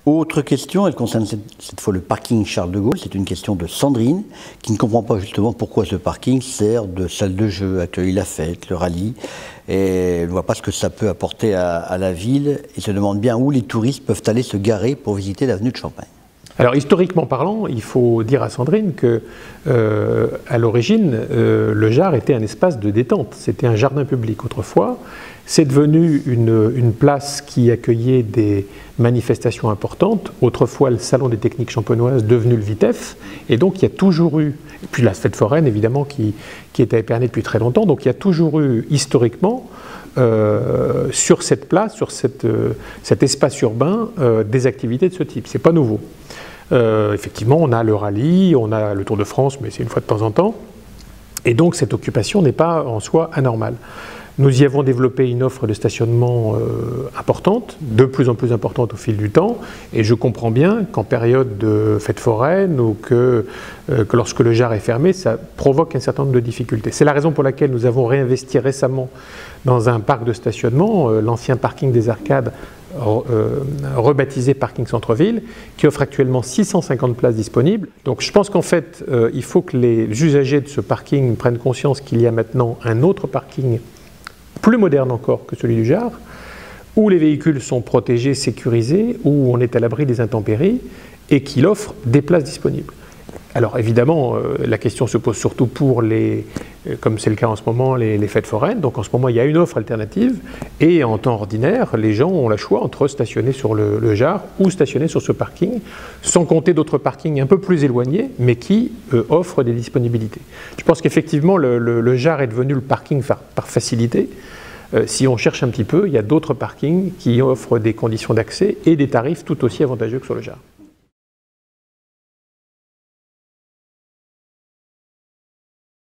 Autre question, elle concerne cette fois le parking Charles de Gaulle. C'est une question de Sandrine, qui ne comprend pas justement pourquoi ce parking sert de salle de jeu, accueille la fête, le rallye, et elle ne voit pas ce que ça peut apporter à la ville, et se demande bien où les touristes peuvent aller se garer pour visiter l'avenue de Champagne. Alors historiquement parlant, il faut dire à Sandrine que à l'origine, le Jard était un espace de détente, c'était un jardin public autrefois. C'est devenu une place qui accueillait des manifestations importantes. Autrefois, le Salon des techniques champenoises, devenu le Vitef. Et donc, il y a toujours eu, et puis la fête foraine, évidemment, qui est à Épernay depuis très longtemps. Donc, il y a toujours eu, historiquement, sur cette place, sur cet espace urbain, des activités de ce type. Ce n'est pas nouveau. Effectivement, on a le rallye, on a le Tour de France, mais c'est une fois de temps en temps. Et donc, cette occupation n'est pas en soi anormale. Nous y avons développé une offre de stationnement importante, de plus en plus importante au fil du temps, et je comprends bien qu'en période de fête foraine ou que lorsque le Jard est fermé, ça provoque un certain nombre de difficultés. C'est la raison pour laquelle nous avons réinvesti récemment dans un parc de stationnement, l'ancien parking des Arcades, rebaptisé Parking Centre-Ville, qui offre actuellement 650 places disponibles. Donc je pense qu'en fait, il faut que les usagers de ce parking prennent conscience qu'il y a maintenant un autre parking plus moderne encore que celui du Jard, où les véhicules sont protégés, sécurisés, où on est à l'abri des intempéries et qu'il offre des places disponibles. Alors évidemment, la question se pose surtout pour comme c'est le cas en ce moment, les fêtes foraines. Donc en ce moment, il y a une offre alternative et en temps ordinaire, les gens ont le choix entre stationner sur le Jard ou stationner sur ce parking, sans compter d'autres parkings un peu plus éloignés, mais qui offrent des disponibilités. Je pense qu'effectivement, le Jard est devenu le parking par facilité. Si on cherche un petit peu, il y a d'autres parkings qui offrent des conditions d'accès et des tarifs tout aussi avantageux que sur le Jard.